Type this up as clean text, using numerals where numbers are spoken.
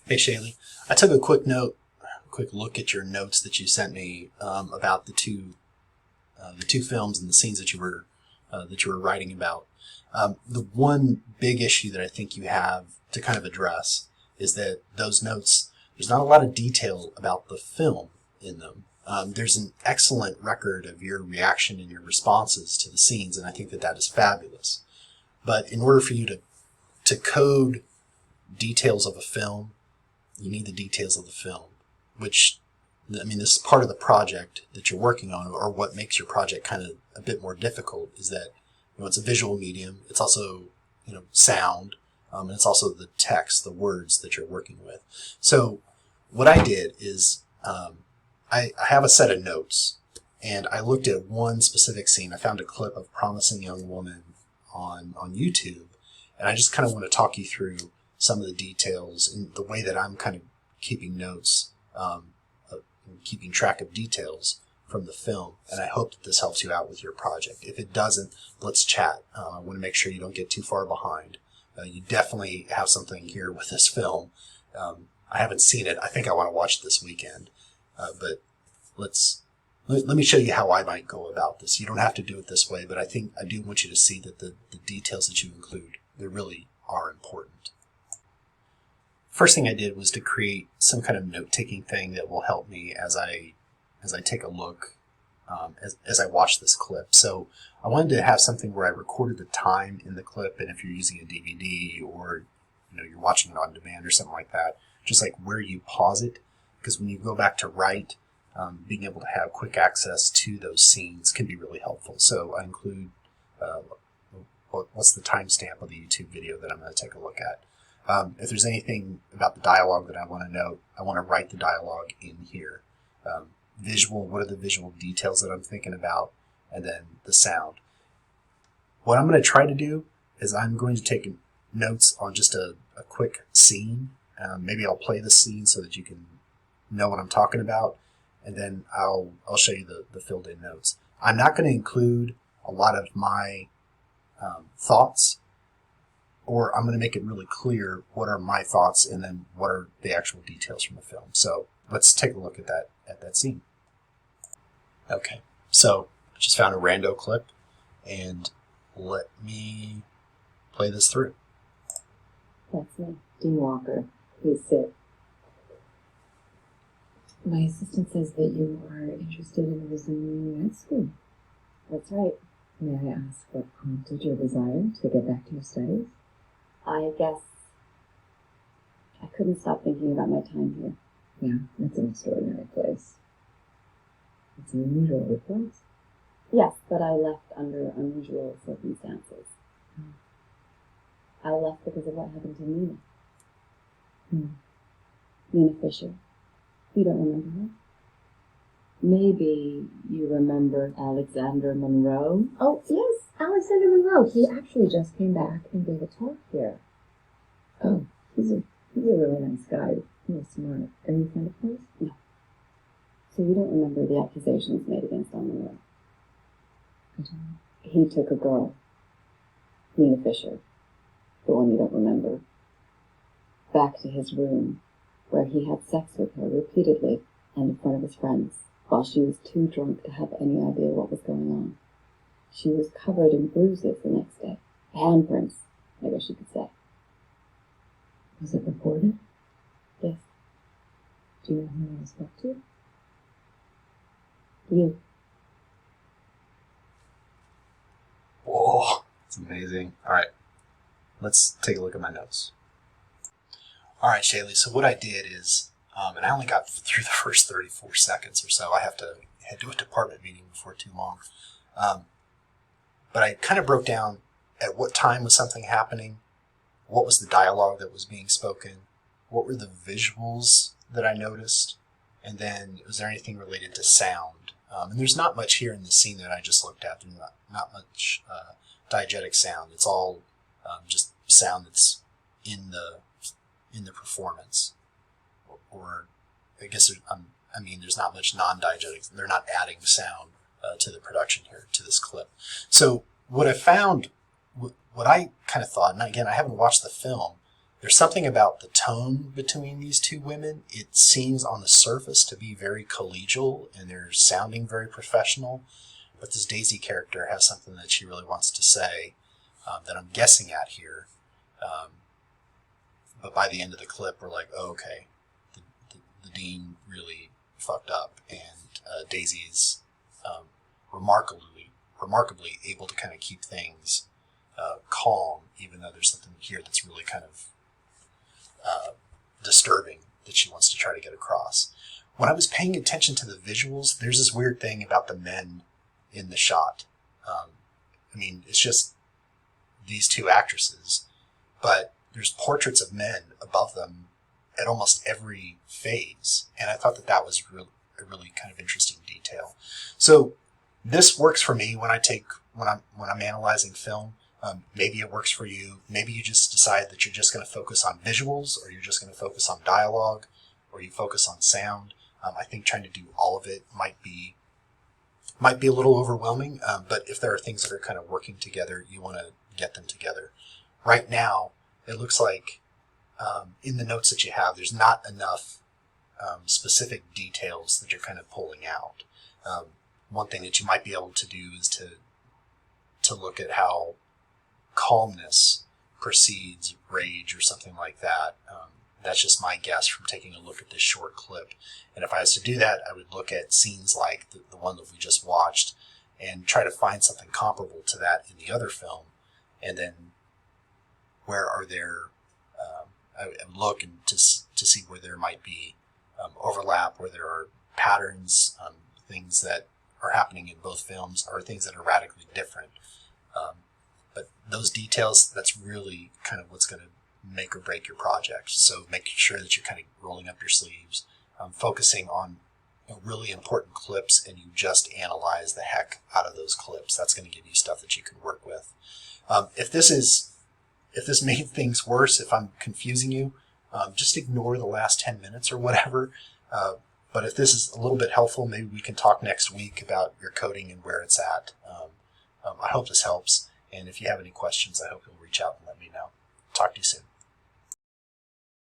Hey Shaylee, I took a quick look at your notes that you sent me about the two films and the scenes that you were writing about. The one big issue that I think you have to kind of address is that those notes, there's not a lot of detail about the film in them. There's an excellent record of your reaction and your responses to the scenes, and I think that that is fabulous. But in order for you to code details of a film, you need the details of the film, which, I mean, this is part of the project that you're working on, or what makes your project kind of a bit more difficult is that, it's a visual medium. It's also, sound, and it's also the text, the words that you're working with. So what I did is I have a set of notes, and I looked at one specific scene. I found a clip of Promising Young Woman on YouTube, and I just kind of want to talk you through some of the details and the way that I'm kind of keeping notes, keeping track of details from the film. And I hope that this helps you out with your project. If it doesn't, let's chat. I want to make sure you don't get too far behind. You definitely have something here with this film. I haven't seen it. I think I want to watch it this weekend. But let me show you how I might go about this. You don't have to do it this way, but I think I do want you to see that the details that you include, they really are important. First thing I did was to create some kind of note-taking thing that will help me as I take a look, as I watch this clip. So I wanted to have something where I recorded the time in the clip, and if you're using a DVD or you're watching it on demand or something like that, just like where you pause it, because when you go back to write, being able to have quick access to those scenes can be really helpful. So I include what's the timestamp of the YouTube video that I'm going to take a look at. If there's anything about the dialogue that I want to note, I want to write the dialogue in here. Visual, what are the visual details that I'm thinking about, and then the sound. What I'm going to try to do is I'm going to take notes on just a quick scene. Maybe I'll play the scene so that you can know what I'm talking about, and then I'll show you the filled in notes. I'm not going to include a lot of my thoughts, or I'm going to make it really clear what are my thoughts and then what are the actual details from the film. So let's take a look at that scene. Okay, so I just found a rando clip, and let me play this through. That's me, Dean Walker. Please sit. My assistant says that you are interested in resuming med school. That's right. May I ask what prompted your desire to get back to your studies? I guess I couldn't stop thinking about my time here. Yeah, it's an extraordinary place. It's an unusual place. Yes, but I left under unusual circumstances. I left because of what happened to Nina. Nina Fisher. You don't remember her? Maybe you remember Alexander Monroe? Oh, yes, Alexander Monroe. He actually just came back and gave a talk here. Oh, he's a really nice guy. Really smart. Are you a friend of hers? No. So you don't remember the accusations made against Monroe? I don't. He took a girl, Nina Fisher, the one you don't remember, back to his room, where he had sex with her repeatedly and in front of his friends, while she was too drunk to have any idea what was going on. She was covered in bruises the next day. Handprints, I guess you could say. Was it reported? Yes. Do you know who I spoke to? You. Whoa, that's amazing. All right, let's take a look at my notes. All right, Shaylee, so what I did is, and I only got through the first 34 seconds or so. I have to head to a department meeting before too long. But I kind of broke down at what time was something happening, what was the dialogue that was being spoken, what were the visuals that I noticed, and then was there anything related to sound? And there's not much here in the scene that I just looked at. There's not much diegetic sound. It's all just sound that's in the performance. Or I guess there's not much non-diegetic. They're not adding sound to the production here, to this clip. So what I found, what I kind of thought, and again, I haven't watched the film, there's something about the tone between these two women. It seems on the surface to be very collegial and they're sounding very professional, but this Daisy character has something that she really wants to say that I'm guessing at here. But by the end of the clip, we're like, oh, okay, the dean really fucked up, and Daisy's remarkably able to kind of keep things calm, even though there's something here that's really kind of disturbing that she wants to try to get across. When I was paying attention to the visuals, there's this weird thing about the men in the shot. I mean, it's just these two actresses, but there's portraits of men above them at almost every phase, and I thought that was a really kind of interesting detail. So this works for me when I'm analyzing film. Maybe it works for you. Maybe you just decide that you're just going to focus on visuals, or you're just going to focus on dialogue, or you focus on sound. I think trying to do all of it might be a little overwhelming, but if there are things that are kind of working together, you want to get them together. Right now, it looks like in the notes that you have, there's not enough specific details that you're kind of pulling out. One thing that you might be able to do is to look at how calmness precedes rage or something like that. That's just my guess from taking a look at this short clip. And if I was to do that, I would look at scenes like the one that we just watched and try to find something comparable to that in the other film. And then where are there, I would look and to see where there might be overlap, where there are patterns, things that are happening in both films, or things that are radically different. But those details, that's really kind of what's going to make or break your project. So making sure that you're kind of rolling up your sleeves, focusing on really important clips, and you just analyze the heck out of those clips. That's going to give you stuff that you can work with. If this made things worse, if I'm confusing you, just ignore the last 10 minutes or whatever. But if this is a little bit helpful, maybe we can talk next week about your coding and where it's at. I hope this helps. And if you have any questions, I hope you'll reach out and let me know. Talk to you soon.